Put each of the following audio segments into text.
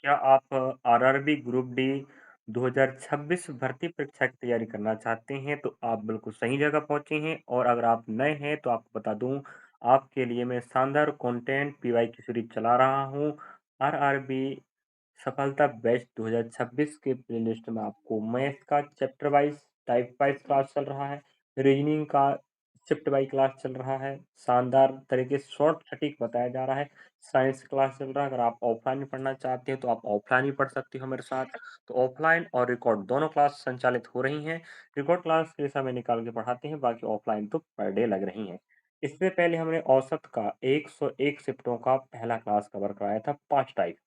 क्या आप RRB group D 2026 भर्ती परीक्षा की तैयारी करना चाहते हैं तो आप बिल्कुल सही जगह पहुंचे हैं। और अगर आप नए हैं तो आपको बता दूं, आपके लिए मैं शानदार कंटेंट पीवाई की सीरीज चला रहा हूं। आरआरबी सफलता बैच 2026 के प्लेलिस्ट में आपको मैथ का chapter wise type wise class चल रहा है, रीजनिंग का शिफ्ट वाइज क्लास चल रहा है, शानदार तरीके से शॉर्ट सटीक बताया जा रहा है। साइंस क्लास चल रहा है। अगर आप ऑफलाइन में पढ़ना चाहते हैं तो आप ऑफलाइन भी पढ़ सकते हो मेरे साथ। तो ऑफलाइन और रिकॉर्ड दोनों क्लास संचालित हो रही हैं। रिकॉर्ड क्लास के समय निकाल के पढ़ाते हैं, बाकी ऑफलाइन तो पर डे लग रही हैं। इससे पहले हमने औसत का 101 शिफ्टों का पहला क्लास कवर कराया था, 5 टाइप।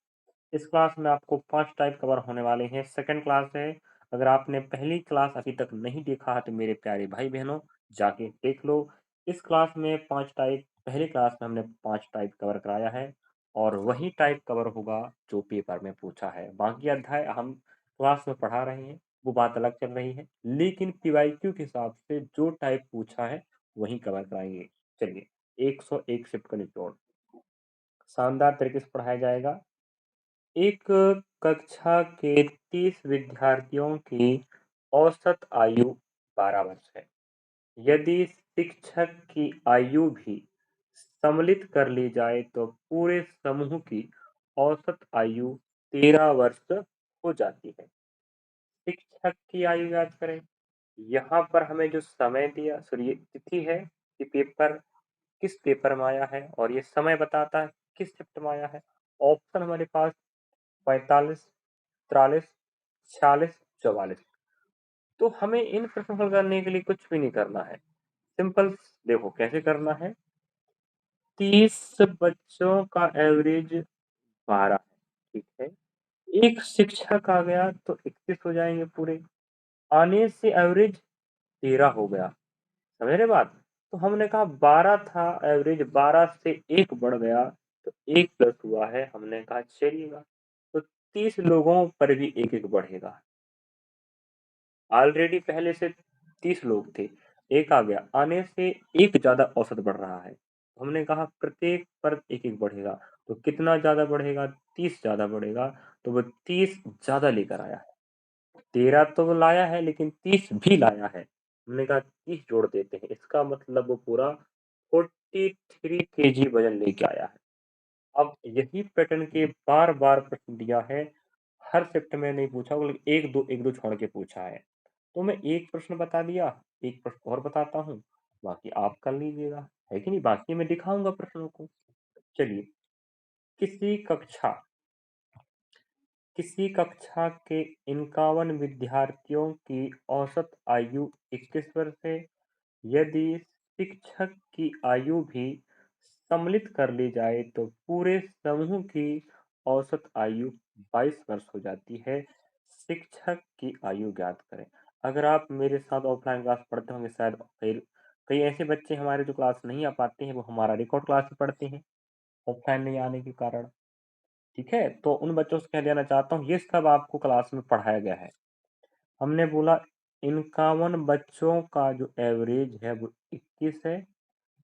इस क्लास में आपको 5 टाइप कवर होने वाले हैं। सेकंड क्लास है। अगर आपने पहली क्लास अभी तक नहीं देखा है तो मेरे प्यारे भाई बहनों, जाके देख लो। इस क्लास में 5 टाइप, पहली क्लास में हमने 5 टाइप कवर कराया है और वही टाइप कवर होगा जो पेपर में पूछा है। बाकी अध्याय हम क्लास में पढ़ा रहे हैं, वो बात अलग चल रही है, लेकिन पीवाईक्यू के हिसाब से जो टाइप पूछा है वही कवर कराएंगे। चलिए, 101 शिफ्ट का निचोड़ शानदार तरीके से पढ़ाया जाएगा। एक कक्षा के 30 विद्यार्थियों की औसत आयु 12 वर्ष है। यदि शिक्षक की आयु भी सम्मिलित कर ली जाए तो पूरे समूह की औसत आयु 13 वर्ष हो जाती है। शिक्षक की आयु याद करें। यहाँ पर हमें जो समय दिया, सॉरी ये तिथि है कि पेपर किस पेपर में आया है, और ये समय बताता है किस शिफ्ट में आया है। ऑप्शन हमारे पास 45, 43, 46, 44। तो हमें इन प्रश्नों को हल करने के लिए कुछ भी नहीं करना है। सिंपल, देखो कैसे करना है। 30 बच्चों का एवरेज 12 है, ठीक है। एक शिक्षक आ गया तो 31 हो जाएंगे पूरे। आने से एवरेज 13 हो गया। समझ रहे बात। तो हमने कहा 12 था एवरेज, 12 से एक बढ़ गया तो एक प्लस हुआ है। हमने कहा चलिएगा, तो 30 लोगों पर भी एक एक बढ़ेगा। ऑलरेडी पहले से 30 लोग थे, एक आ गया, आने से एक ज्यादा औसत बढ़ रहा है। हमने कहा प्रत्येक पर एक एक बढ़ेगा, तो कितना ज्यादा बढ़ेगा, 30 ज्यादा बढ़ेगा। तो वो 30 ज्यादा लेकर आया है। 13 तो वो लाया है लेकिन 30 भी लाया है। हमने कहा 30 जोड़ देते हैं, इसका मतलब वो पूरा 43 केजी वजन लेके आया है। अब यही पैटर्न के बार बार प्रश्न दिया है। हर शिफ्ट में नहीं पूछा, बल्कि एक दो छोड़ के पूछा है। तो मैं एक प्रश्न बता दिया, एक प्रश्न और बताता हूँ, बाकी आप कर लीजिएगा, है कि नहीं। बाकी मैं दिखाऊंगा प्रश्नों को। चलिए, किसी कक्षा किसी कक्षा के 51 विद्यार्थियों की औसत आयु 21 वर्ष है। यदि शिक्षक की आयु भी सम्मिलित कर ली जाए तो पूरे समूह की औसत आयु 22 वर्ष हो जाती है। शिक्षक की आयु ज्ञात करें। अगर आप मेरे साथ ऑफलाइन क्लास पढ़ते होंगे, शायद फिर कई ऐसे बच्चे हमारे जो क्लास नहीं आ पाते हैं, वो हमारा रिकॉर्ड क्लास ही पढ़ते हैं ऑफलाइन नहीं आने के कारण। ठीक है, तो उन बच्चों से कह देना चाहता हूँ, ये सब आपको क्लास में पढ़ाया गया है। हमने बोला 51 बच्चों का जो एवरेज है वो 21 है।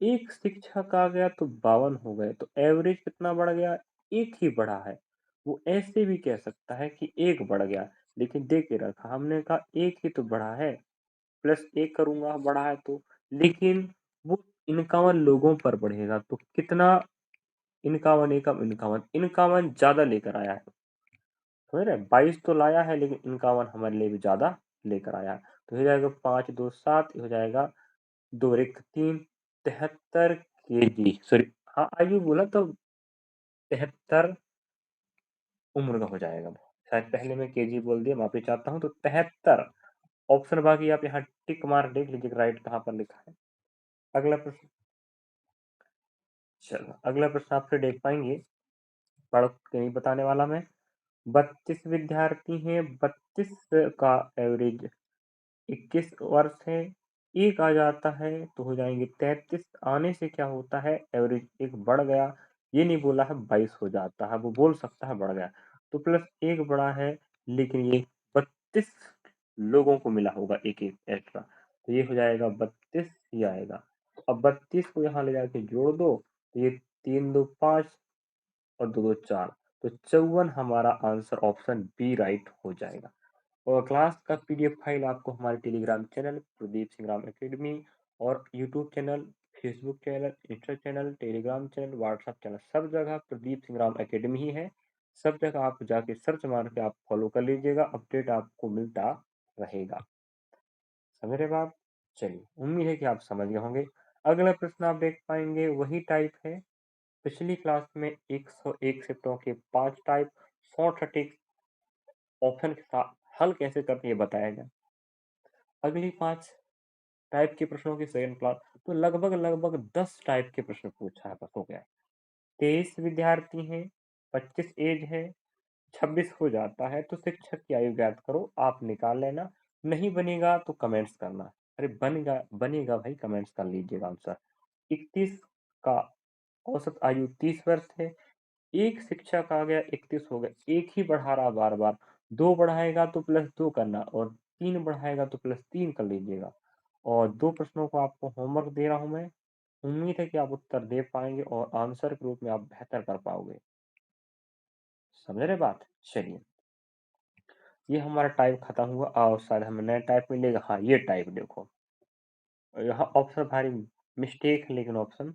एक शिक्षक आ गया तो 52 हो गए, तो एवरेज कितना बढ़ गया, एक ही बढ़ा है। वो ऐसे भी कह सकता है कि एक बढ़ गया, लेकिन दे के रखा, हमने कहा एक ही तो बढ़ा है, प्लस एक करूंगा बढ़ा है तो। लेकिन वो 51 लोगों पर बढ़ेगा तो कितना, 51 एकम 51, 51 ज्यादा लेकर आया है। समझ रहे, 22 तो लाया है लेकिन 51 हमारे लिए भी ज्यादा लेकर आया है। तो हो जाएगा 5 2 7, हो जाएगा 2 1 3, 73 केजी, सॉरी, हाँ आयु बोला तो 73 उम्र का हो जाएगा। शायद पहले मैं केजी बोल दिया, माफी चाहता हूँ। तो 73 ऑप्शन, बाकी आप यहाँ टिक मार देख लीजिए राइट कहाँ पर लिखा है। अगला प्रश्न, चलो अगला प्रश्न आपसे देख पाएंगे, पढ़ के नहीं बताने वाला मैं। 32 विद्यार्थी हैं, 32 का एवरेज 21 वर्ष है। एक आ जाता है तो हो जाएंगे 33, आने से क्या होता है, एवरेज एक बढ़ गया। ये नहीं बोला है 22 हो जाता है, वो बोल सकता है बढ़ गया। तो प्लस एक बढ़ा है, लेकिन ये 32 लोगों को मिला होगा एक एक एक्स्ट्रा, तो ये हो जाएगा 32 ही आएगा। अब 32 को यहाँ ले जाके जोड़ दो, तो ये 3 2 5 और 2 2 4, तो 54 हमारा आंसर ऑप्शन बी राइट हो जाएगा। और क्लास का पीडीएफ फाइल आपको हमारे Telegram channel Pradeep Singh Ram academy और YouTube channel, Facebook channel, Insta channel, Telegram channel, WhatsApp channel, सब जगह प्रदीप सिंह राम एकेडमी ही है। सब जगह आप जाके सर्च मार के आप फॉलो कर लीजिएगा, अपडेट आपको मिलता रहेगा। समझ रहे बात? चलिए, उम्मीद है कि आप समझ गए होंगे। अगला प्रश्न आप देख पाएंगे वही टाइप है। पिछली क्लास में 101 शिफ्टों के 5 टाइप शॉर्ट सटीक ऑप्शन के साथ हल कैसे करते हैं ये बताया जाए। अगली 5 टाइप के प्रश्नों की सेकंड क्लास तो लगभग 10 टाइप के प्रश्न पूछा है, बस हो गया। 23 विद्यार्थी हैं, 25 एज है, 26 हो जाता है तो शिक्षक की आयु ज्ञात करो। आप निकाल लेना, नहीं बनेगा तो कमेंट्स करना। अरे बनेगा बनेगा भाई, कमेंट्स कर लीजिएगा आंसर। 31 का औसत आयु 30 वर्ष है। एक शिक्षक आ गया, 31 हो गया, एक ही बढ़ा रहा बार बार। दो बढ़ाएगा तो +2 करना और तीन बढ़ाएगा तो +3 कर लीजिएगा। और दो प्रश्नों को आपको होमवर्क दे रहा हूं मैं। उम्मीद है कि आप उत्तर दे पाएंगे और आंसर के रूप में आप बेहतर कर पाओगे। समझ रहे बात? चलिए, ये हमारा टाइप खत्म हुआ और शायद हमें नया टाइप मिलेगा। हाँ, ये टाइप देखो, यहाँ ऑप्शन भारी मिस्टेक है, लेकिन ऑप्शन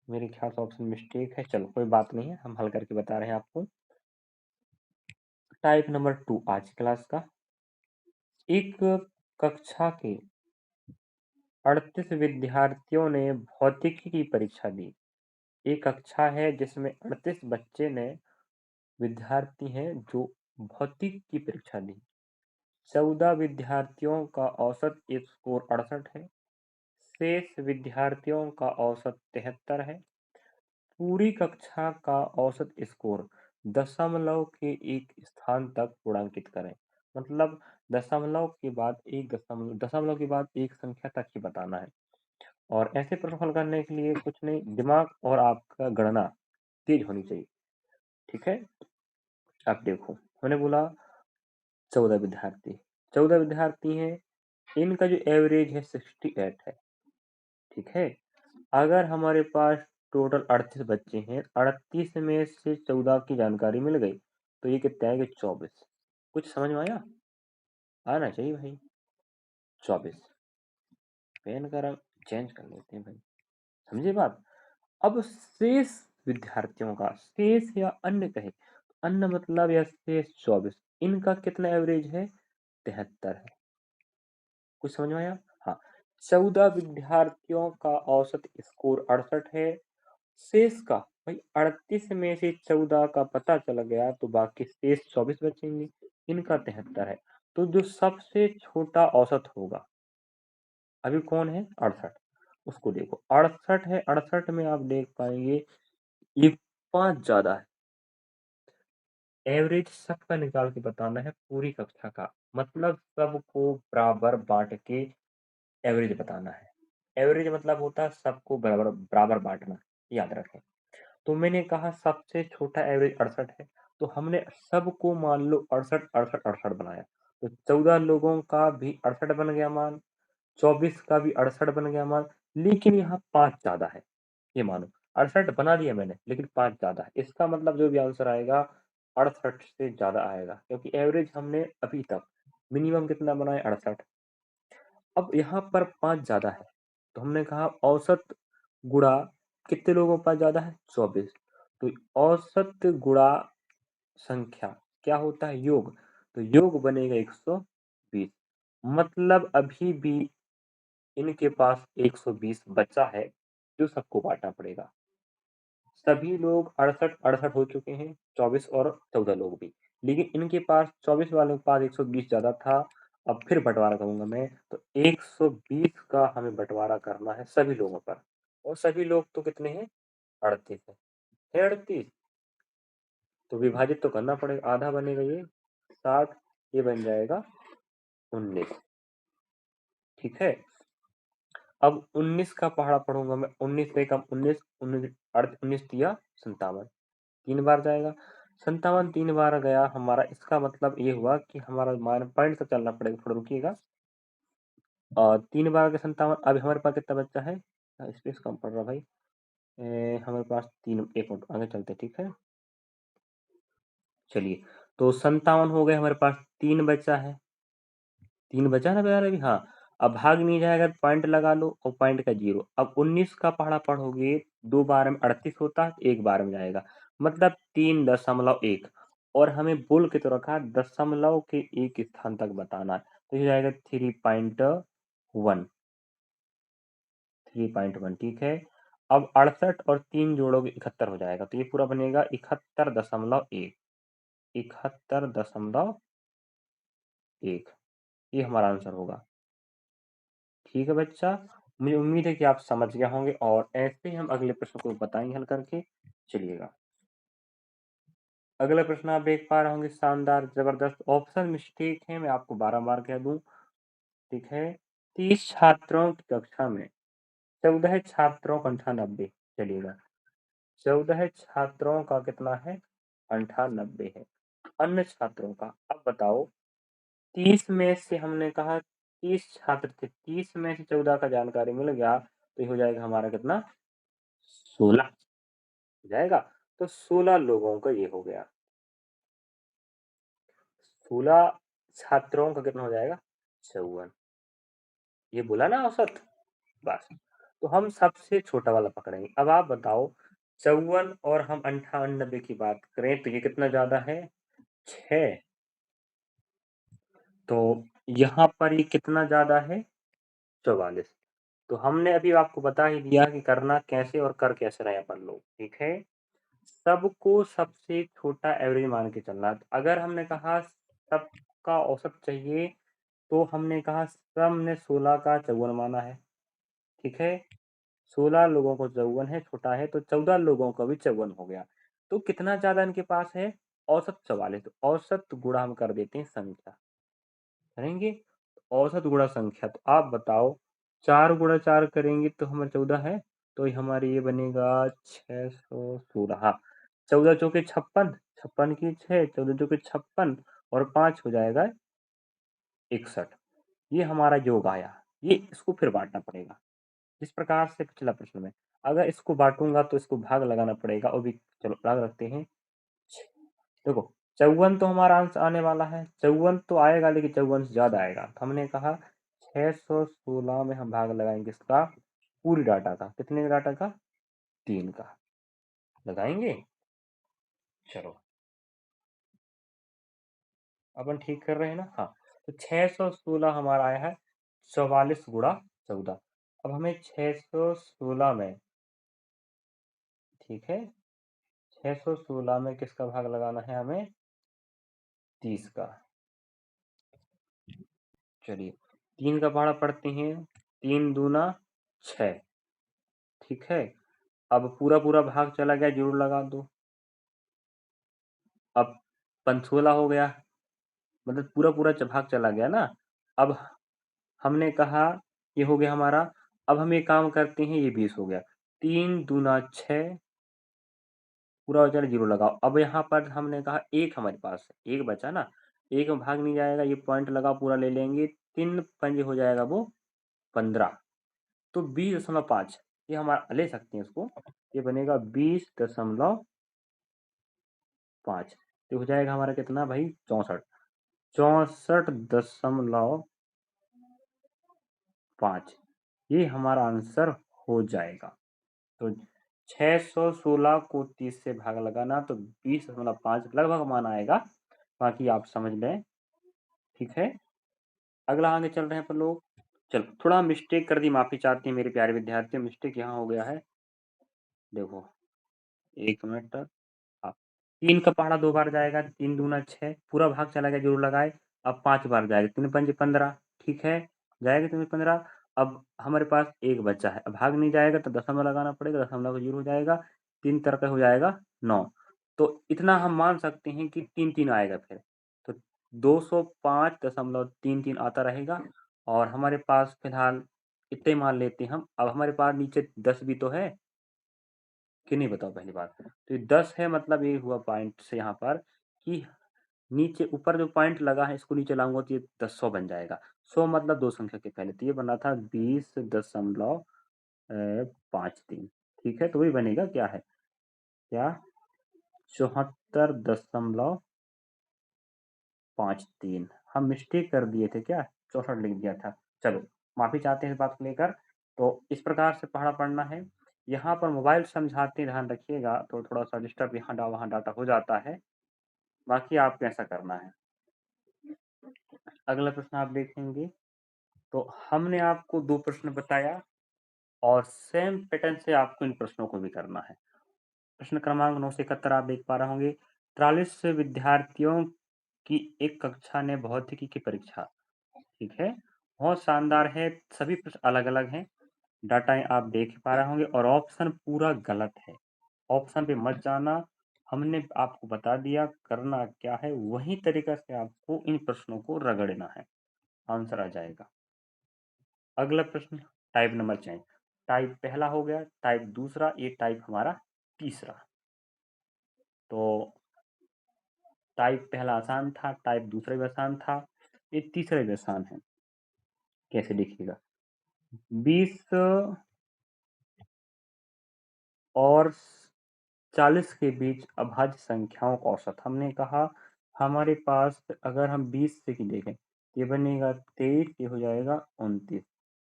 मेरे ख्याल से ऑप्शन मिस्टेक है। चलो कोई बात नहीं है, हम हल करके बता रहे हैं आपको। टाइप नंबर 2 आज की क्लास का। एक कक्षा के 38 विद्यार्थियों ने भौतिकी की परीक्षा दी। एक कक्षा है जिसमें 38 बच्चे ने विद्यार्थी हैं जो भौतिक की परीक्षा दी। 14 विद्यार्थियों का औसत स्कोर 68 है। शेष विद्यार्थियों का औसत 73 है। पूरी कक्षा का औसत स्कोर दशमलव के एक स्थान तक पूर्णांकित करें। मतलब दशमलव के बाद एक दशमलव के बाद एक संख्या तक ही बताना है। और ऐसे प्रश्न हल करने के लिए कुछ नहीं, दिमाग और आपका गणना तेज होनी चाहिए। ठीक है, आप देखो, मैंने बोला 14 विद्यार्थी हैं, इनका जो एवरेज है 68 है। ठीक है, अगर हमारे पास टोटल 38 बच्चे हैं, 38 में से 14 की जानकारी मिल गई तो ये कितना है कि 24। कुछ समझ में आया? आना चाहिए भाई। 24। पेन का रंग चेंज कर लेते हैं भाई, समझे बात? अब शेष विद्यार्थियों का, शेष या अन्य कहे, अन्य मतलब या शेष 24, इनका कितना एवरेज है? 73 है। कुछ समझ में आया? हाँ, 14 विद्यार्थियों का औसत स्कोर 68 है। शेष का भाई 38 में से 14 का पता चल गया तो बाकी शेष 24 बचेंगे, इनका 73 है। तो जो सबसे छोटा औसत होगा अभी कौन है? 68। उसको देखो, 68 है, 68 में आप देख पाएंगे ये 5 ज्यादा है। एवरेज सबका निकाल के बताना है पूरी कक्षा का, मतलब सबको बराबर बांट के एवरेज बताना है। एवरेज मतलब होता है सबको बराबर बराबर बांटना, याद रखें। तो मैंने कहा सबसे छोटा एवरेज 68 है, तो हमने सबको मान लो 68 68 68 बनाया। तो 14 लोगों का भी 68 बन गया मान, 24 का भी 68 बन गया मान, लेकिन यहाँ 5 ज्यादा है। ये मानो 68 बना दिया मैंने, लेकिन 5 ज्यादा है। इसका मतलब जो भी आंसर आएगा 68 से ज्यादा आएगा, क्योंकि एवरेज हमने अभी तक मिनिमम कितना बनाया? 68। अब यहाँ पर 5 ज्यादा है, तो हमने कहा औसत गुणा कितने लोगों के पास ज्यादा है? 24। तो औसत गुणा संख्या क्या होता है? योग। तो योग बनेगा 120। मतलब अभी भी इनके पास 120 बचा है जो सबको बांटना पड़ेगा। सभी लोग 68 68 हो चुके हैं, 24 और 14 लोग भी, लेकिन इनके पास 24 वालों के पास 120 ज्यादा था। अब फिर बंटवारा करूंगा मैं, तो 120 का हमें बंटवारा करना है सभी लोगों पर। और सभी लोग तो कितने हैं? 38 है 38। तो विभाजित तो करना पड़ेगा, आधा बनेगा ये 60, ये बन जाएगा 19। ठीक है, अब 19 का पहाड़ा पढ़ूंगा मैं। 19 से कम 19, 19 19 दिया 57, 3 बार जाएगा। 57 3 बार गया हमारा, इसका मतलब ये हुआ कि हमारा मान पॉइंट से चलना पड़ेगा, थोड़ा रुकिएगा। और 3 बार के 57, अभी हमारे पास कितना बच्चा है? स्पेस कम पड़ रहा भाई। हमारे पास तीन, एक मिनट आगे चलते, ठीक है। चलिए, तो 57 हो गए हमारे पास, 3 बचा है। 3 बचा ना प्यारा अभी, हाँ। अब भाग नहीं जाएगा तो पॉइंट लगा लो और पॉइंट का 0। अब 19 का पहाड़ा पढ़ोगे, 2 बार में 38 होता है, 1 बार में जाएगा, मतलब 3.1। और हमें बोल के तो रखा दशमलव के एक स्थान तक बताना है, तो ये जाएगा 3.1। 3.1, ठीक है। अब 68 और 3 जोड़ोगे 71 हो जाएगा, तो ये पूरा बनेगा 71.1। 71.1, ये हमारा आंसर होगा। ठीक है बच्चा, मुझे उम्मीद है कि आप समझ गए होंगे और ऐसे ही हम अगले प्रश्न को बताएंगे हल करके। चलिएगा, अगला प्रश्न आप देख पा रहे होंगे, शानदार जबरदस्त ऑप्शन मिस्टेक है, मैं आपको बारंबार कह दूं। ठीक है, 30 छात्रों की कक्षा में 14 छात्रों का 98। चलिएगा, 14 छात्रों का कितना है, 98 है। अन्य छात्रों का अब बताओ, 30 में से हमने कहा 30 छात्र थे, 30 में से 14 का जानकारी मिल गया, तो ये हो जाएगा हमारा कितना, 16 हो जाएगा। तो 16 लोगों का ये हो गया, 16 छात्रों का कितना हो जाएगा, 54। ये बोला ना औसत, बस। तो हम सबसे छोटा वाला पकड़ेंगे। अब आप बताओ, 54 और हम 98 की बात करें तो ये कितना ज्यादा है, 6। तो यहाँ पर ये कितना ज्यादा है, 44। तो हमने अभी आपको बता ही दिया कि करना कैसे और कर कैसे रहे अपन लोग, ठीक है। सबको सबसे छोटा एवरेज मान के चलना। अगर हमने कहा सबका औसत चाहिए, तो हमने कहा सब ने 16 का 54 माना है, ठीक है। 16 लोगों को 54 है, छोटा है, तो 14 लोगों का भी 54 हो गया। तो कितना ज्यादा इनके पास है, औसत 44। तो औसत गुणा हम कर देते हैं संख्या, करेंगे औसत गुणा संख्या। तो आप बताओ, 4 गुणा 4 करेंगे तो हमारे 14 है, तो हमारे ये बनेगा 616। हाँ, 14 चौके 56, 56 की 6, 14 चौके 56 और 5 हो जाएगा 61। ये हमारा योग आया। ये इसको फिर बांटना पड़ेगा जिस प्रकार से पिछला प्रश्न में। अगर इसको बांटूंगा तो इसको भाग लगाना पड़ेगा, और भी चलो भाग रखते हैं। देखो, 54 तो हमारा आंसर आने वाला है, 54 तो आएगा, लेकिन 54 से ज्यादा आएगा। तो हमने कहा 616 में हम भाग लगाएंगे इसका, पूरी डाटा का। कितने डाटा का, 3 का लगाएंगे। चलो, अपन ठीक कर रहे हैं ना, हाँ। तो 616 हमारा आया है 44 गुणा 14। अब हमें 616 में, ठीक है, 616 में किसका भाग लगाना है हमें, 30 का। चलिए, 3 का पहाड़ा पढ़ते हैं, 3 दूना 6, ठीक है। अब पूरा पूरा भाग चला गया, जरूर लगा दो। अब 16 हो गया, मतलब पूरा पूरा भाग चला गया ना। अब हमने कहा ये हो गया हमारा। अब हम ये काम करते हैं, ये 20 हो गया, 3 दूना 6, पूरा चला, जीरो लगाओ। अब यहाँ पर हमने कहा एक हमारे पास एक बचा ना, एक में भाग नहीं जाएगा, ये पॉइंट लगा पूरा ले लेंगे, 3 पंजे हो जाएगा वो 15। तो 20.5 ये हमारा ले सकते हैं इसको, ये बनेगा 20.5। तो हो जाएगा हमारा कितना भाई, 64। 64.5 ये हमारा आंसर हो जाएगा। तो 616 को 30 से भाग लगाना, तो 20.5 लगभग मान आएगा, बाकी आप समझ लें, ठीक है। अगला आगे चल रहे हैं अपन लोग। चलो, थोड़ा मिस्टेक कर दी, माफी चाहते हैं मेरे प्यारे विद्यार्थियों, मिस्टेक यहाँ हो गया है। देखो, 1 मिनट। हाँ, 3 का पहाड़ा 2 बार जाएगा, 3 दूना 6, पूरा भाग चला गया, जरूर लगाए। अब 5 बार जाएगा, 3 पंजे 15, ठीक है, जाएगा 3 पंजे 15। अब हमारे पास एक बच्चा है, अब भाग नहीं जाएगा तो दशमलव लगाना पड़ेगा, दशमलव का 0 हो जाएगा, 3 तरह हो जाएगा 9। तो इतना हम मान सकते हैं कि 3 3 आएगा फिर, तो 205.33 आता रहेगा। और हमारे पास फिलहाल इतने मान लेते हैं हम। अब हमारे पास नीचे 10 भी तो है कि नहीं, बताओ पहली बात। तो ये 10 है, मतलब ये हुआ पॉइंट से यहाँ पर कि नीचे ऊपर जो पॉइंट लगा है इसको नीचे लाऊंगा तो ये 10 100 बन जाएगा। 100 मतलब 2 संख्या के पहले, तो ये बना था 20.53, ठीक है। तो वही बनेगा, क्या है, क्या, 74.53 5 3 हम मिस्टेक कर दिए थे क्या, 64 लिख दिया था। चलो माफी चाहते हैं इस बात को लेकर। तो इस प्रकार से पढ़ा पढ़ना है। यहाँ पर मोबाइल समझाते ध्यान रखिएगा तो थोड़ा सा डिस्टर्ब यहाँ वहाँ डाटा हो जाता है। बाकी आपको ऐसा करना है। अगला प्रश्न आप देखेंगे तो हमने आपको 2 प्रश्न बताया और सेम पैटर्न से आपको इन प्रश्नों को भी करना है। प्रश्न क्रमांक 9 से 71 आप देख पा रहे होंगे। 43 विद्यार्थियों की एक कक्षा ने भौतिकी की परीक्षा, ठीक है, बहुत शानदार है। सभी प्रश्न अलग अलग हैं। डाटा आप देख पा रहे होंगे और ऑप्शन पूरा गलत है। ऑप्शन पे मत जाना। हमने आपको बता दिया करना क्या है, वही तरीका से आपको इन प्रश्नों को रगड़ना है, आंसर आ जाएगा। अगला प्रश्न टाइप नंबर चेंज। टाइप पहला हो गया, टाइप दूसरा, ये टाइप हमारा तीसरा। तो टाइप पहला आसान था, टाइप दूसरा भी आसान था, ये तीसरा भी आसान है। कैसे देखिएगा, 20 और 40 के बीच अभाज्य संख्याओं का औसत। हमने कहा हमारे पास अगर हम 20 से की देखें, ये बनेगा 23, ये हो जाएगा 29,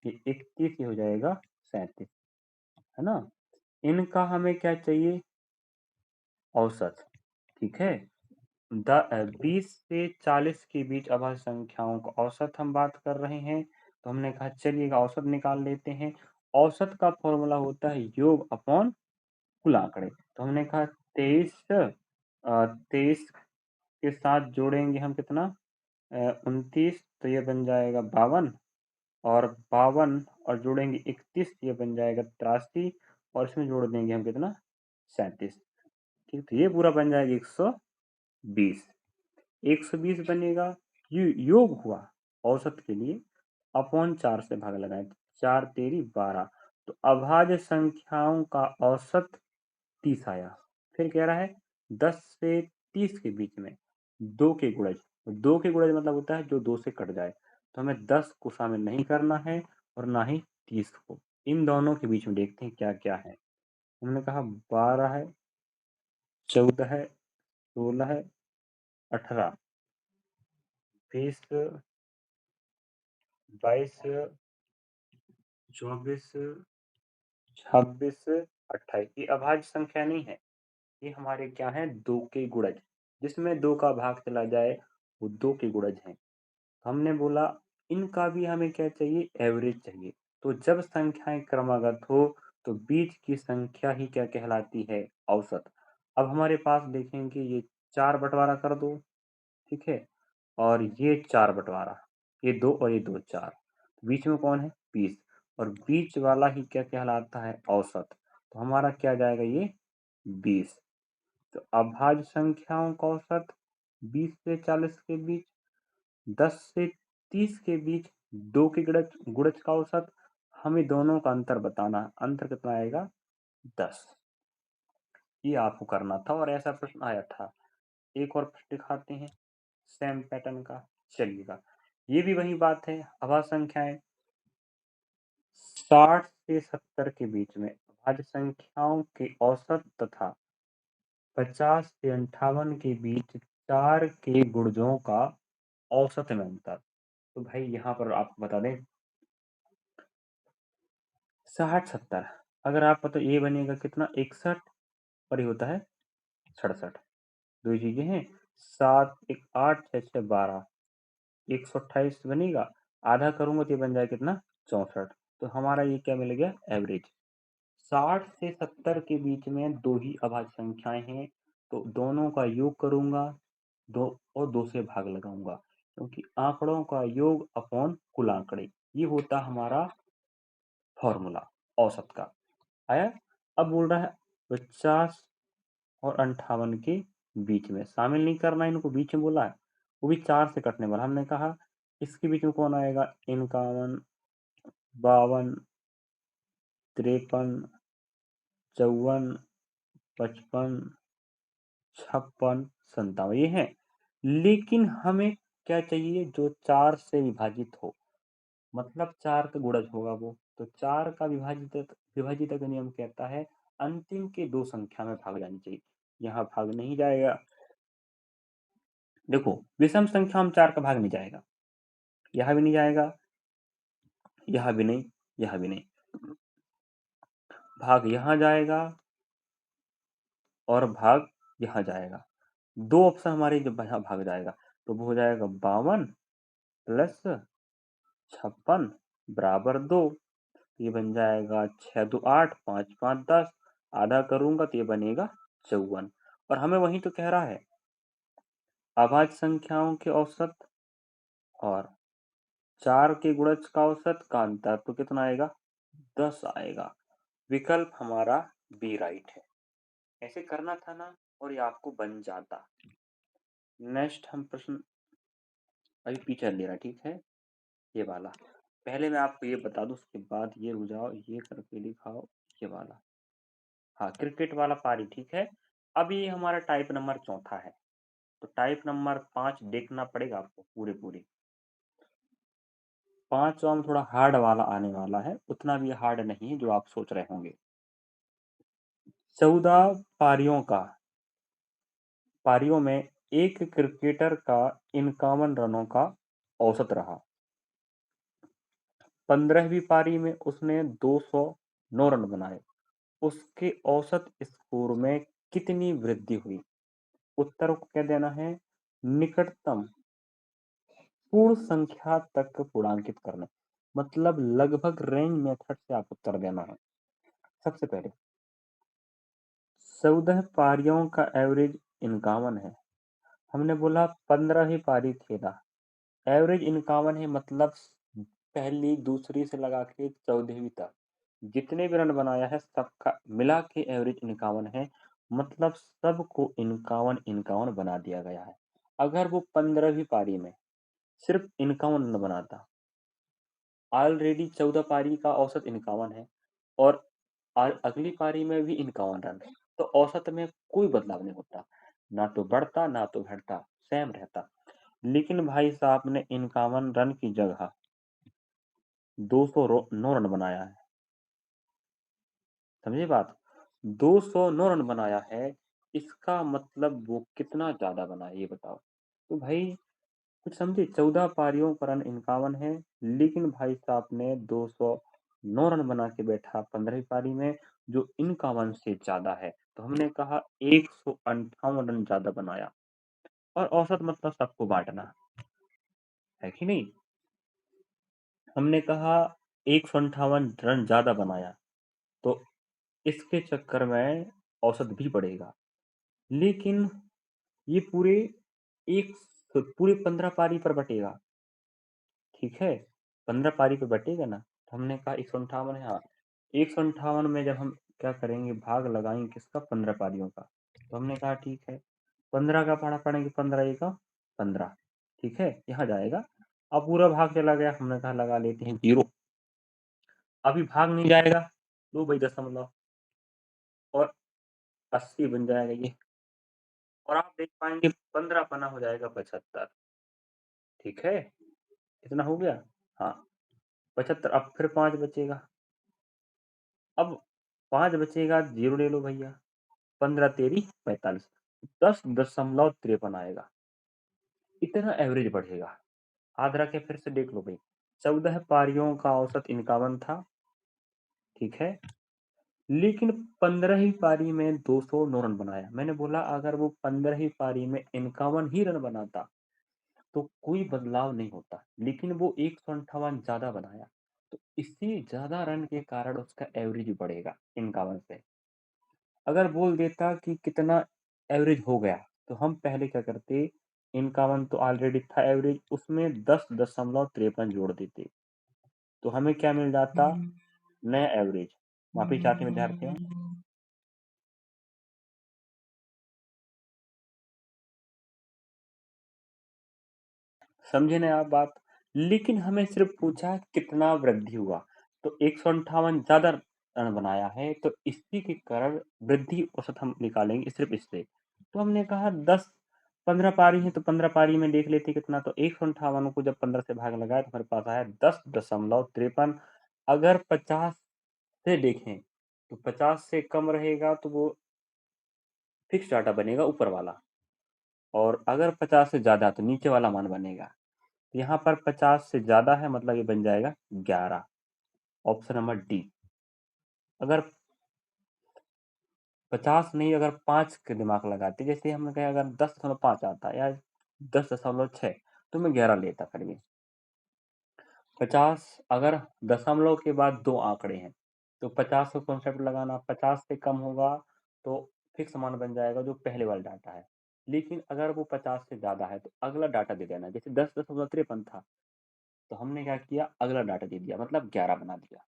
ये 31, ये हो जाएगा 37, है ना। इनका हमें क्या चाहिए, औसत, ठीक है। 20 से 40 के बीच अभाज्य संख्याओं का औसत हम बात कर रहे हैं। तो हमने कहा चलिएगा औसत निकाल लेते हैं। औसत का फॉर्मूला होता है योग अपॉन कुल आंकड़े। तो हमने कहा 23 के साथ जोड़ेंगे हम कितना, 29, तो ये बन जाएगा 52, और 52 और जोड़ेंगे 31, ये बन जाएगा 83, और इसमें जोड़ देंगे हम कितना, 37। ठीक, तो ये पूरा बन जाएगा 120। 120 बनेगा, योग हुआ औसत के लिए, अपॉन 4 से भाग लगाएं, 4 तेरी 12। तो अभाज्य संख्याओं का औसत 30 आया। फिर कह रहा है 10 से 30 के बीच में दो के गुणज। दो के गुणज मतलब होता है जो 2 से कट जाए। तो हमें 10 को शामिल नहीं करना है और ना ही 30 को। इन दोनों के बीच में देखते हैं क्या क्या है। हमने कहा 12 है, 14 है, 16 है, 18, 20, 22, 24, 26, 28। ये अभाज्य संख्या नहीं है, ये हमारे क्या है, दो के गुणज। जिसमें दो का भाग चला जाए वो दो के गुणज हैं। हमने बोला इनका भी हमें क्या चाहिए, एवरेज चाहिए। तो जब संख्याएं क्रमागत हो तो बीच की संख्या ही क्या कहलाती है, औसत। अब हमारे पास देखेंगे ये 4 बंटवारा कर दो, ठीक है, और ये 4 बंटवारा, ये 2 और ये 2 4, बीच में कौन है, 20, और बीच वाला ही क्या कहलाता है, औसत। तो हमारा क्या जाएगा, ये 20। तो अभाज्य संख्याओं का औसत 20 से 40 के बीच, 10 से 30 के बीच दो के गुणज गुणज का औसत। हमें दोनों का अंतर बताना, अंतर कितना आएगा, 10। ये आपको करना था और ऐसा प्रश्न आया था। एक और प्रश्न दिखाते हैं सेम पैटर्न का, चलिएगा। ये भी वही बात है, अभाज्य संख्याएं 60 से 70 के बीच में अभाज्य संख्याओं के औसत तथा 50 से 58 के बीच चार के गुणजों का औसत में अंतर। तो भाई यहाँ पर आपको बता दें 60 70, अगर आप पता ये बनेगा कितना, 61, और ये होता है 67। दो चीजें हैं, 7 1 8 6 6 12, 128 बनेगा। आधा करूंगा तो ये बन जाएगा कितना, 64। तो हमारा ये क्या मिल गया, एवरेज। 60 से 70 के बीच में दो ही अभाज्य संख्याएं हैं, तो दोनों का योग करूंगा, दो और दो से भाग लगाऊंगा, क्योंकि आंकड़ों का योग अपॉन कुल आंकड़े, ये होता हमारा फॉर्मूला औसत का। आया। अब बोल रहा है 50 और 58 के बीच में, शामिल नहीं करना इनको, बीच में बोला है, वो भी 4 से कटने वाला। हमने कहा इसके बीच में कौन आएगा, 51, 52, 53, 54, 55, 56, 57, ये है। लेकिन हमें क्या चाहिए, जो 4 से विभाजित हो, मतलब 4 का गुणज होगा वो। तो 4 का विभाजित का नियम कहता है अंतिम के दो संख्या में भाग जानी चाहिए। यहाँ भाग नहीं जाएगा, देखो, विषम संख्या में 4 का भाग नहीं जाएगा, यहाँ भी नहीं जाएगा, यहाँ भी नहीं, यहाँ भी नहीं। भाग यहाँ जाएगा और भाग यहाँ जाएगा। 2 ऑप्शन हमारे जो यहाँ भाग जाएगा, तो वो हो जाएगा 52 प्लस 56 बराबर 2। ये बन जाएगा 6 2 8 5 5 10, आधा करूंगा तो ये बनेगा 54। और हमें वही तो कह रहा है, अभाज्य संख्याओं के औसत और 4 के गुणज का औसत का अंतर तो कितना आएगा, 10 आएगा। विकल्प हमारा बी राइट है। ऐसे करना था ना, और ये आपको बन जाता। नेक्स्ट हम प्रश्न अभी पीछे ले रहा, ठीक है, ये वाला। पहले मैं आपको ये बता दूं, उसके बाद ये रुझाओ, ये करके दिखाओ, ये वाला। हाँ, क्रिकेट वाला पारी, ठीक है। अब ये हमारा टाइप नंबर चौथा है, तो टाइप नंबर 5 देखना पड़ेगा आपको पूरे पूरे। 5वां में थोड़ा हार्ड वाला आने वाला है, उतना भी हार्ड नहीं है जो आप सोच रहे होंगे। 14 पारियों में एक क्रिकेटर का 51 रनों का औसत रहा। 15वीं पारी में उसने 209 रन बनाए। उसके औसत स्कोर में कितनी वृद्धि हुई? उत्तर को क्या देना है, निकटतम पूर्ण संख्या तक पूर्णांकित करना, मतलब लगभग रेंज मेथड से आप उत्तर देना है। सबसे पहले 14 पारियों का एवरेज 51 है। हमने बोला 15 ही पारी खेला, एवरेज 51 है, मतलब पहली दूसरी से लगा के 14वीं तक जितने भी रन बनाया है सबका मिला के एवरेज 51 है, मतलब सबको 51 51 बना दिया गया है। अगर वो 15वीं पारी में सिर्फ 51 रन बनाता, ऑलरेडी 14 पारी का औसत 51 है, और अगली पारी में भी 51 रन, तो औसत में कोई बदलाव नहीं होता, ना तो बढ़ता ना तो घटता, सेम रहता। लेकिन भाई साहब ने 51 रन की जगह 209 रन बनाया है। समझे बात, 209 रन बनाया है, इसका मतलब वो कितना ज्यादा बना है ये बताओ। तो भाई कुछ समझे, 14 पारियों पर रन 51 है, लेकिन भाई साहब ने 209 रन बना के बैठा 15वीं पारी में, जो 51 से ज्यादा है। तो हमने कहा 158 रन ज्यादा बनाया। और औसत मतलब सबको बांटना है कि नहीं। हमने कहा 158 रन ज्यादा बनाया, तो इसके चक्कर में औसत भी बढ़ेगा। लेकिन ये एक पूरे 15 पारी पर बटेगा, ठीक है, 15 पारी पे बटेगा ना। तो हमने कहा 158 है, हाँ, 158 में जब हम क्या करेंगे, भाग लगाएंगे किसका, 15 पारियों का। तो हमने कहा ठीक है, 15 का पढ़ा पढ़ेंगे, 15 का 15, ठीक है, यहाँ जाएगा। अब पूरा भाग चला गया, हमने कहा लगा लेते हैं 0। अभी भाग नहीं जाएगा, 2/दशमलव, और 80 बन जाएगा ये। और आप देख पाएंगे 15 पना हो जाएगा 75, ठीक है, इतना हो गया। हाँ, 75, अब फिर 5 बचेगा। अब 5 बचेगा, 0 ले लो भैया, 15 तेरी 45, 10.53 आएगा। इतना एवरेज बढ़ेगा। याद रखे, फिर से देख लो भाई, 14 पारियों का औसत 51 था, ठीक है, लेकिन 15वीं पारी में 209 रन बनाया। मैंने बोला अगर वो 15वीं पारी में 51 ही रन बनाता तो कोई बदलाव नहीं होता, लेकिन वो 158 ज्यादा बनाया, तो इसी ज्यादा रन के कारण उसका एवरेज बढ़ेगा 51 से। अगर बोल देता कि कितना एवरेज हो गया, तो हम पहले क्या करते, 51 तो ऑलरेडी था एवरेज, उसमें 10.53 जोड़ देते, तो हमें क्या मिल जाता, नया एवरेज। माफी चाहते हैं विद्यार्थियों। समझे ना आप बात। लेकिन हमें सिर्फ पूछा कितना वृद्धि हुआ, तो 158 ज्यादा रन बनाया है, तो इसी के कारण वृद्धि औसत हम निकालेंगे सिर्फ इससे। तो हमने कहा 15 पारी है, तो 15 पारी में देख लेते कितना, तो 158 को जब 15 से भाग लगाए तो हमारे पास आया 10.53। अगर 50 से देखें तो 50 से कम रहेगा तो वो फिक्स डाटा बनेगा ऊपर वाला, और अगर 50 से ज़्यादा तो नीचे वाला मान बनेगा। यहाँ पर 50 से ज़्यादा है मतलब ये बन जाएगा 11, ऑप्शन नंबर डी। अगर 50 नहीं, अगर 5 के दिमाग लगाते, जैसे हमने कहा अगर 10.5 आता या 10.6 तो मैं 11 लेता। फिर भी 50, अगर दशमलव के बाद 2 आंकड़े हैं तो 50 का कॉन्सेप्ट लगाना, 50 से कम होगा तो फिक्स मान बन जाएगा जो पहले वाला डाटा है। लेकिन अगर वो 50 से ज़्यादा है तो अगला डाटा दे देना, जैसे 10.53 था तो हमने क्या किया, अगला डाटा दे दिया मतलब 11 बना दिया।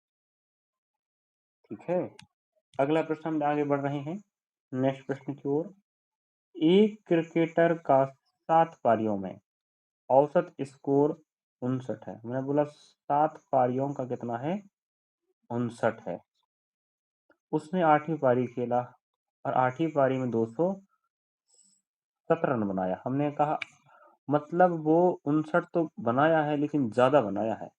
ठीक है, अगला प्रश्न हम आगे बढ़ रहे हैं नेक्स्ट प्रश्न की ओर। एक क्रिकेटर का 7 पारियों में औसत स्कोर 59 है। मैंने बोला 7 पारियों का कितना है, 59 है। उसने 8वीं पारी खेला और 8वीं पारी में 217 रन बनाया। हमने कहा मतलब वो 59 तो बनाया है लेकिन ज्यादा बनाया है,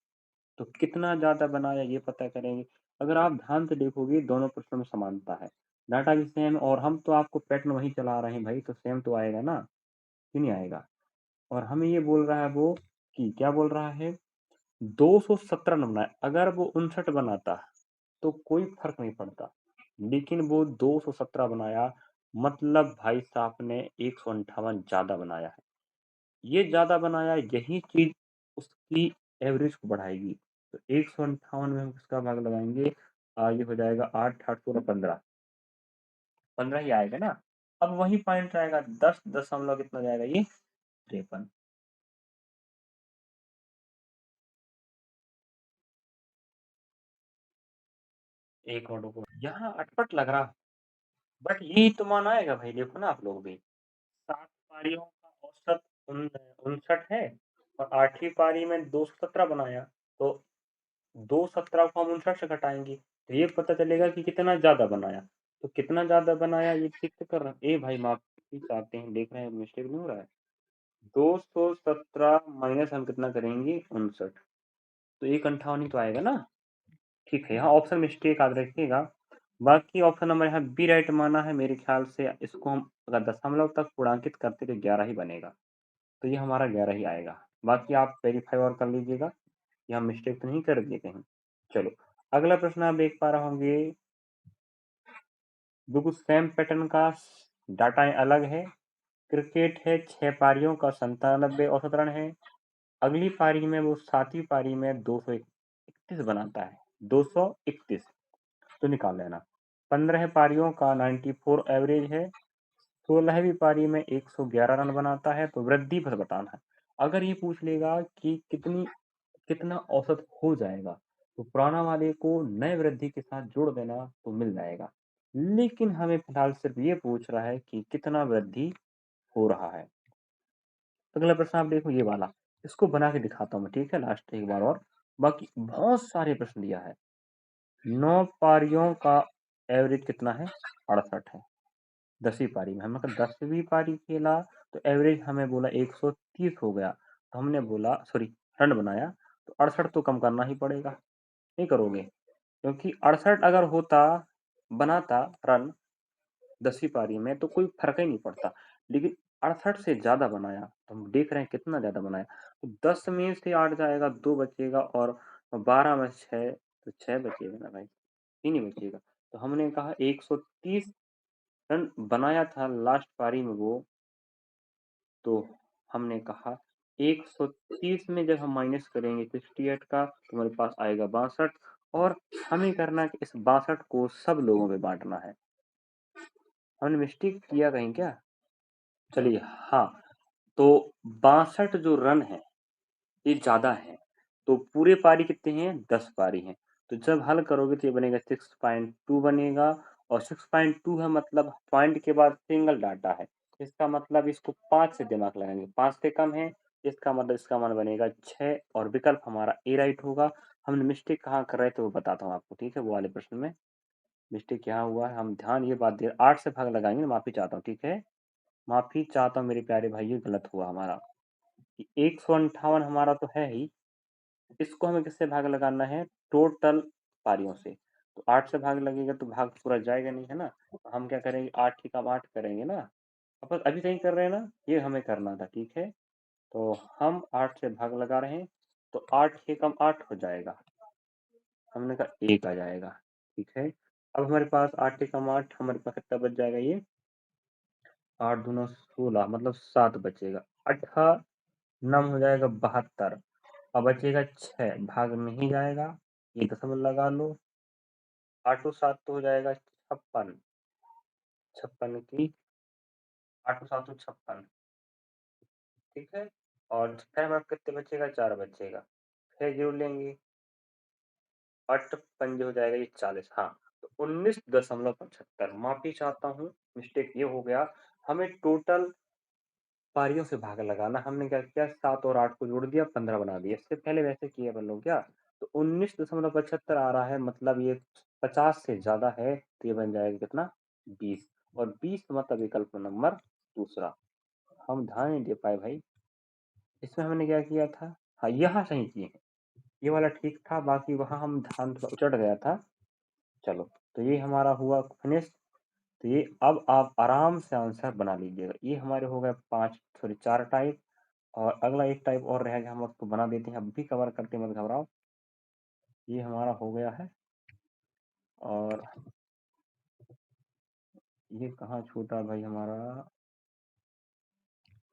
तो कितना ज्यादा बनाया ये पता करेंगे। अगर आप ध्यान से देखोगे दोनों प्रश्नों में समानता है, डाटा भी सेम, और हम तो आपको पैटर्न वही चला रहे हैं भाई, तो सेम तो आएगा ना, क्यों नहीं आएगा। और हमें ये बोल रहा है वो कि क्या बोल रहा है, 217 रन बनाया। अगर वो 59 बनाता तो कोई फर्क नहीं पड़ता, लेकिन वो 217 बनाया मतलब भाई साहब ने 158 ज्यादा बनाया है। ये ज्यादा बनाया, यही चीज उसकी एवरेज को बढ़ाएगी। तो 158 में हम किसका भाग लगाएंगे, ये हो जाएगा 8 8 16 15, 15 ही आएगा ना। अब वही पॉइंट आएगा, 10 दशमलव कितना जाएगा ये, 53। एक मिनट को यहाँ अटपट लग रहा, बट यही तो मान आएगा भाई, देखो ना आप लोग भी। 7 पारियों का औसत 59 है और 8वीं पारी में 217 बनाया, तो 217 को हम 59 से घटाएंगे तो ये पता चलेगा कि कितना ज्यादा बनाया। तो कितना ज्यादा बनाया ये चेक कर रहे हैं। ए भाई माफी चाहते हैं, देख रहे हैं मिस्टेक नहीं हो रहा है। 217 माइनस हम कितना करेंगे, 59, तो 158 ही तो आएगा ना। ठीक है, यहाँ ऑप्शन मिस्टेक याद रखिएगा। बाकी ऑप्शन नंबर यहाँ बी राइट माना है मेरे ख्याल से। इसको हम अगर दशमलव तक पूर्णांकित करते तो 11 ही बनेगा, तो ये हमारा 11 ही आएगा। बाकी आप वेरीफाई और कर लीजिएगा, यहाँ मिस्टेक तो नहीं कर दिए कहीं। चलो अगला प्रश्न आप देख पा रहे होंगे, बिल्कुल सेम पैटर्न का, डाटा अलग है। क्रिकेट है, 6 पारियों का 97 औसत रन है। अगली पारी में वो 7वीं पारी में 231 बनाता है, 231 तो निकाल लेना। 15 पारियों का 94 एवरेज है। 16वीं पारी में 111 रन बनाता है, तो वृद्धि पर बताना है। अगर ये पूछ लेगा कि कितना औसत हो जाएगा तो पुराना वाले को नए वृद्धि के साथ जोड़ देना तो मिल जाएगा। लेकिन हमें फिलहाल सिर्फ ये पूछ रहा है कि कितना वृद्धि हो रहा है। अगला प्रश्न आप देखो ये वाला, इसको बना के दिखाता हूँ मैं, ठीक है, लास्ट एक बार और। बाकी बहुत सारे प्रश्न दिया है। 9 पारियों का एवरेज कितना है, 68 है। 10वीं पारी में हमने कहा 10वीं पारी खेला तो एवरेज हमें बोला 130 हो गया, तो हमने बोला सॉरी रन बनाया, तो 68 तो कम करना ही पड़ेगा। नहीं करोगे, क्योंकि 68 अगर होता बनाता रन 10वीं पारी में तो कोई फर्क ही नहीं पड़ता, लेकिन 68 से ज्यादा बनाया, तो हम देख रहे हैं कितना ज्यादा बनाया। तो 10 में से 8 जाएगा, 2 बचेगा, और 12 में 6 तो 6 बचेगा ना भाई, 3 ही बचेगा। तो हमने कहा 130 रन बनाया था लास्ट पारी में वो, तो हमने कहा 130 में जब हम माइनस करेंगे 68 का तो हमारे पास आएगा 62, और हमें करना है कि इस 62 को सब लोगों में बांटना है। हमने मिस्टेक किया कहीं क्या, चलिए हाँ, तो 62 जो रन है ये ज्यादा है। तो पूरे पारी कितने हैं, 10 पारी हैं। तो जब हल करोगे तो ये बनेगा 6.2 बनेगा, और 6.2 है मतलब पॉइंट के बाद सिंगल डाटा है, इसका मतलब इसको 5 से दिमाग लगाएंगे, 5 से कम है, इसका मतलब इसका मान बनेगा 6, और विकल्प हमारा ए राइट होगा। हमने मिस्टेक कहाँ कर रहे थे वो बताता हूँ आपको, ठीक है, वो वाले प्रश्न में मिस्टेक यहाँ हुआ है। हम ध्यान ये बात दे, 8 से भाग लगाएंगे, माफी चाहता हूँ, ठीक है, माफी चाहता हूँ मेरे प्यारे भाई, गलत हुआ हमारा। 158 हमारा तो है ही, इसको हमें किससे भाग लगाना है, टोटल पारियों से। तो 8 से भाग लगेगा तो भाग पूरा जाएगा नहीं, है ना। तो हम क्या करेंगे, 8 ही काम 8 करेंगे ना, अपन अभी सही कर रहे हैं ना, ये हमें करना था, ठीक है। तो हम 8 से भाग लगा रहे हैं, तो 8 के कम 8 हो जाएगा, हमने कहा 1 आ जाएगा, ठीक है। अब हमारे पास 8 के कम 8, हमारे पास कितना बच जाएगा, ये 8 दूना 16, मतलब 7 बचेगा। 8 नम हो जाएगा 72, अब बचेगा 6, भाग नहीं जाएगा, ये दशमलव लगा लो। 8 7 तो हो जाएगा 56, 56 की 8 7 56, ठीक है। और फिर हमारे कितने बचेगा, 4 बचेगा, फिर जोड़ लेंगे, 8 पंजे हो जाएगा ये 40, हाँ। तो 19.75, माफी चाहता हूँ, मिस्टेक ये हो गया। हमें टोटल पारियों से भाग लगाना, हमने क्या किया, 7 और 8 को जोड़ दिया, 15 बना दिया। इससे पहले वैसे किए अपन लोग क्या, तो 19.75 आ रहा है, मतलब ये 50 से ज्यादा है, तो ये बन जाएगा कितना, 20, और 20 मतलब विकल्प नंबर दूसरा। हम ध्यान नहीं दे पाए भाई, इसमें हमने क्या किया था, हाँ यहाँ सही किए हैं, ये वाला ठीक था, बाकी वहां हम ध्यान थोड़ा उचट गया था। चलो, तो ये हमारा हुआ फिनिश। तो ये अब आप आराम से आंसर बना लीजिएगा। ये हमारे हो गए 5, सॉरी 4 टाइप, और अगला एक टाइप और रहेगा, हम उसको बना देते हैं, अब भी कवर करते मत घबराओ। ये हमारा हो गया है, और ये कहाँ छूटा भाई हमारा,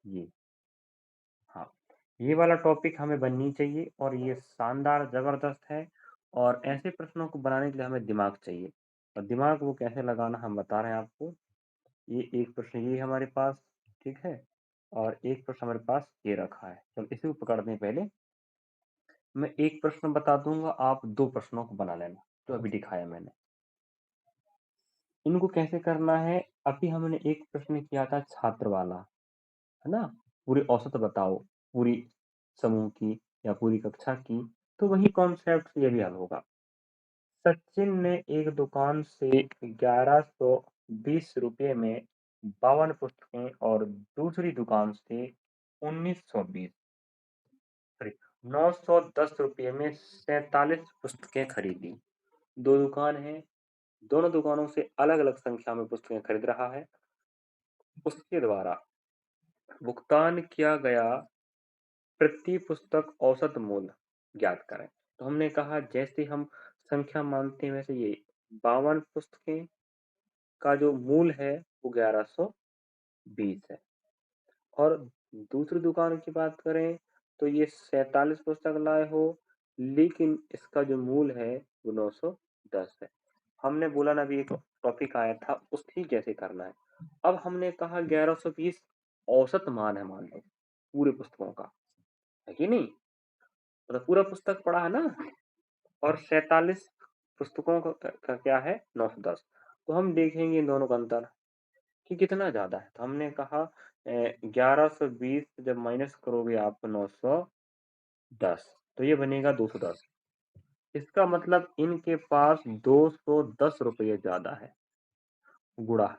ये, हाँ, ये वाला टॉपिक हमें बननी चाहिए, और ये शानदार जबरदस्त है। और ऐसे प्रश्नों को बनाने के लिए हमें दिमाग चाहिए, और दिमाग वो कैसे लगाना हम बता रहे हैं आपको। ये एक प्रश्न ये हमारे पास, ठीक है, और एक प्रश्न हमारे पास ये रखा है, चलो इसी को पकड़ दें पहले। मैं एक प्रश्न बता दूंगा, आप 2 प्रश्नों को बना लेना, जो अभी दिखाया मैंने। इनको कैसे करना है, अभी हमने एक प्रश्न किया था छात्र वाला, है ना, पूरी औसत बताओ, पूरी समूह की या पूरी कक्षा की, तो वही कॉन्सेप्ट ये भी हल होगा। सचिन ने एक दुकान से 1120 में 52 पुस्तकें, और दूसरी दुकान से 1920, सॉरी, 910 में 47 पुस्तकें खरीदी। दो दुकान है, दोनों दुकानों से अलग अलग संख्या में पुस्तकें खरीद रहा है, उसके द्वारा भुगतान किया गया प्रति पुस्तक औसत मूल्य ज्ञात करें। तो हमने कहा, जैसे हम संख्या मानते हैं वैसे ये 52 पुस्तकें का जो मूल्य है वो 1120 है, और दूसरी दुकान की बात करें तो ये 47 पुस्तक लाए हो, लेकिन इसका जो मूल्य है वो 910 है। हमने बोला ना, अभी एक टॉपिक आया था, उसकी कैसे करना है। अब हमने कहा 1120 औसत मान है, मान लो पूरे पुस्तकों का, है कि नहीं, मतलब पूरा पुस्तक पढ़ा है ना, और 47 पुस्तकों का क्या है, 910। तो हम देखेंगे इन दोनों का अंतर कि कितना ज्यादा है। तो हमने कहा 1120 जब माइनस करोगे आप 910, तो ये बनेगा 210। इसका मतलब इनके पास 210 रुपये ज्यादा है, गुड़ा।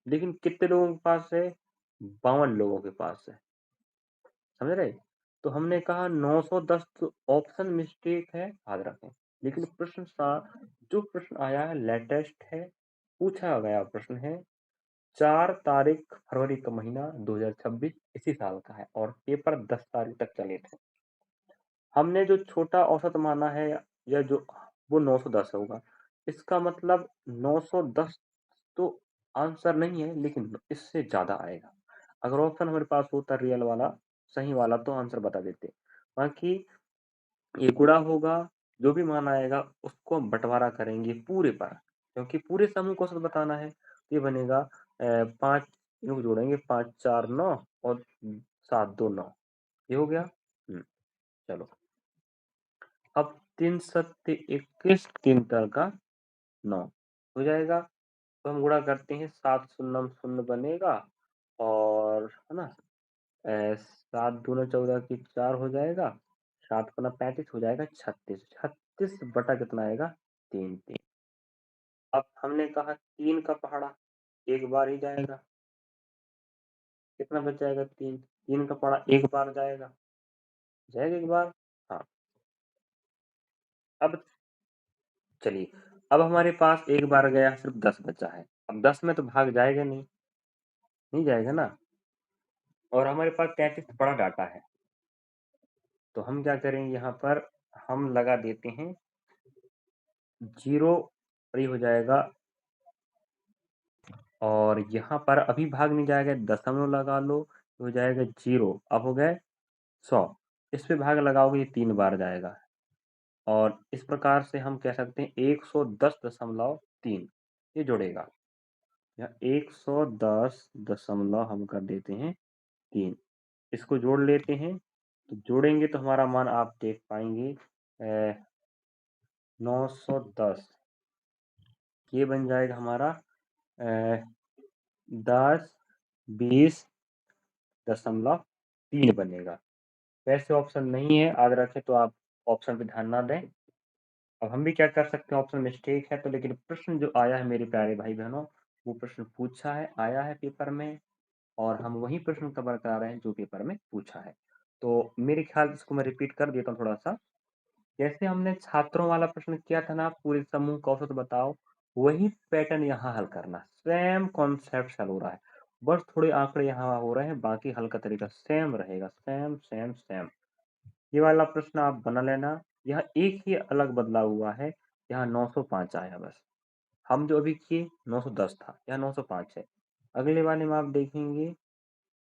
लेकिन कितने लोगों के पास है, 52 लोगों के पास है, समझ रहे। तो हमने कहा 910 तो ऑप्शन मिस्टेक है, याद रखें। लेकिन प्रश्न जो प्रश्न आया है लेटेस्ट है, पूछा गया प्रश्न है 4 तारीख फरवरी का महीना 2026 इसी साल का है, और पेपर 10 तारीख तक चले थे। हमने जो छोटा औसत माना है, या जो वो 910 होगा, इसका मतलब 910 तो आंसर नहीं है, लेकिन इससे ज्यादा आएगा। अगर ऑप्शन हमारे पास होता रियल वाला, सही वाला, तो आंसर बता देते। बाकी ये गुणा होगा, जो भी मान आएगा उसको हम बंटवारा करेंगे पूरे पर, क्योंकि पूरे समूह को औसत बताना है। तो ये बनेगा 5, इनको जोड़ेंगे, 5 4 9, और 7 2 9, ये हो गया। चलो, अब 3 सत्ते 21, 3 तर का 9 हो जाएगा। तो हम गुणा करते हैं, 7 शून्य शून्य बनेगा, और है ना, 7 दूना 14 की 4 हो जाएगा, 7 पना 35 हो जाएगा 36, 36 बटा कितना आएगा, 3 3। अब हमने कहा 3 का पहाड़ा एक बार ही जाएगा, कितना बच जाएगा, 3, 3 का पहाड़ा एक बार जाएगा, जाएगा एक बार, हाँ। अब चलिए, अब हमारे पास एक बार गया, सिर्फ 10 बचा है। अब 10 में तो भाग जाएगा नहीं, नहीं जाएगा ना। और हमारे पास 33 बड़ा डाटा है, तो हम क्या करेंगे यहाँ पर, हम लगा देते हैं जीरो, और ये हो जाएगा, और यहाँ पर अभी भाग नहीं जाएगा, दशमलव लगा लो, ये हो जाएगा जीरो, अब हो गए 100। इस पे भाग लगाओगे ये 3 बार जाएगा, और इस प्रकार से हम कह सकते हैं 110.3 ये जुड़ेगा। या 110 दशमलव हम कर देते हैं 3, इसको जोड़ लेते हैं, तो जोड़ेंगे तो हमारा मान आप देख पाएंगे 910, ये बन जाएगा हमारा 10 20.3 बनेगा। वैसे ऑप्शन नहीं है, याद रखें तो आप ऑप्शन पे ध्यान ना दें। अब हम भी क्या कर सकते हैं, ऑप्शन मिस्टेक है तो, लेकिन प्रश्न जो आया है मेरे प्यारे भाई बहनों, वो प्रश्न पूछा है, आया है पेपर में, और हम वही प्रश्न कवर करा रहे हैं जो पेपर में पूछा है। तो मेरे ख्याल से इसको मैं रिपीट कर देता हूँ थोड़ा सा। जैसे हमने छात्रों वाला प्रश्न किया था ना, पूरे समूह का औसत बताओ, वही पैटर्न यहाँ हल करना, सेम कॉन्सेप्ट हल हो रहा है, बस थोड़े आंकड़े यहाँ हो रहे हैं, बाकी हल का तरीका सेम रहेगा, सेम सेम सेम। ये वाला प्रश्न आप बना लेना। यहाँ एक ही अलग बदलाव हुआ है, यहाँ 905 आया बस। हम जो अभी किए 910 था, यहाँ 905 है। अगले वाले में आप देखेंगे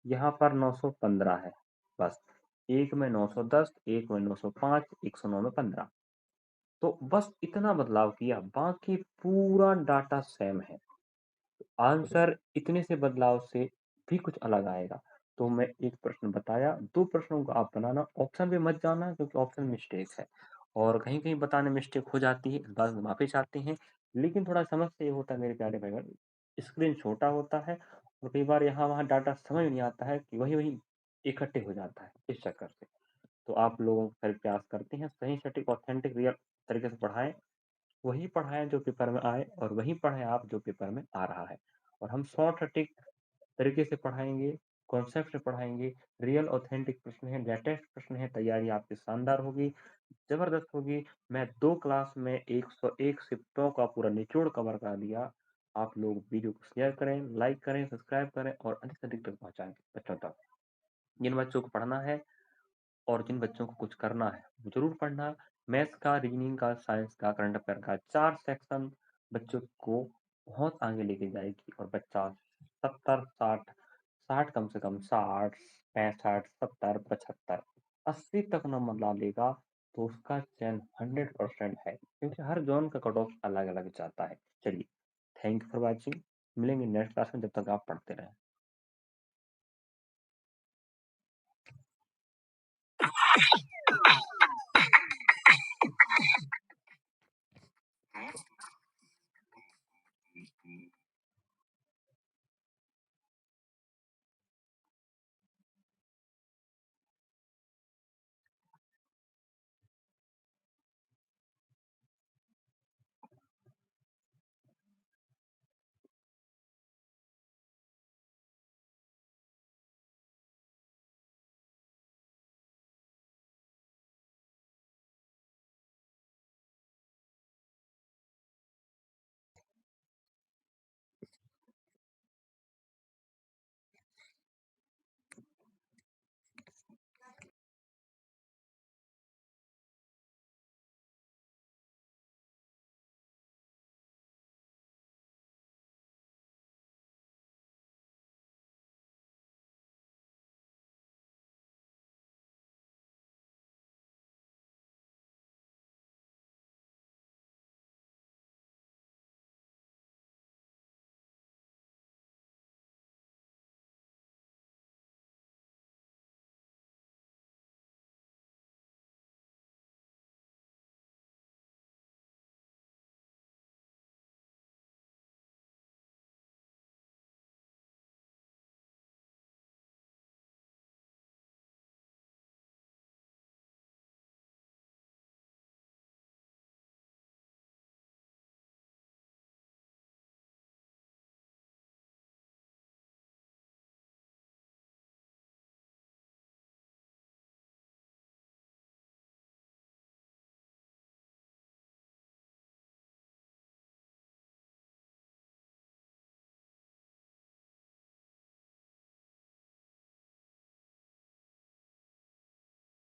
यहाँ पर 915 है बस। एक में 910, एक में 905, 109 में 15। तो बस इतना बदलाव किया, बाकी पूरा डाटा सेम है। आंसर इतने से बदलाव से भी कुछ अलग आएगा। तो मैं एक प्रश्न बताया, 2 प्रश्नों को आप बनाना, ऑप्शन पे मत जाना क्योंकि ऑप्शन मिस्टेक है, और कहीं कहीं बताने मिस्टेक हो जाती है, इस बात में माफी चाहते हैं। लेकिन थोड़ा समझ से ये होता है मेरे प्यारे भाई बहन, स्क्रीन छोटा होता है, और कई बार यहाँ वहाँ डाटा समझ नहीं आता है कि वही वही इकट्ठे हो जाता है, इस चक्कर से। तो आप लोगों का प्रयास करते हैं सही सटीक ऑथेंटिक रियल तरीके से पढ़ाएं, वही पढ़ाएं जो पेपर में आए, और वही पढ़ें आप जो पेपर में आ रहा है। और हम शॉर्ट सटीक तरीके से पढ़ाएंगे, कॉन्सेप्ट से पढ़ाएंगे, रियल ऑथेंटिक प्रश्न है, लेटेस्ट प्रश्न है, तैयारी आपकी शानदार होगी, जबरदस्त होगी। मैं 2 क्लास में 101 शिफ्टों का पूरा निचोड़ कवर कर दिया। आप लोग वीडियो को शेयर करें, लाइक करें, सब्सक्राइब करें, और अधिक से अधिक तक पहुंचाएं बच्चों तक। जिन बच्चों को पढ़ना है और जिन बच्चों को कुछ करना है वो जरूर पढ़ना। मैथ्स का, रीजनिंग का, साइंस का, करंट अफेयर का 4 सेक्शन बच्चों को बहुत आगे लेके जाएगी, और बच्चा 70 60, 60 कम से कम 60 65 70 75 80 तक नंबर ला लेगा, तो उसका चयन 100% है, क्योंकि हर जोन का कट ऑफ अलग अलग जाता है। चलिए, थैंक यू फॉर वॉचिंग। मिलेंगे नेक्स्ट क्लास में, जब तक आप पढ़ते रहें।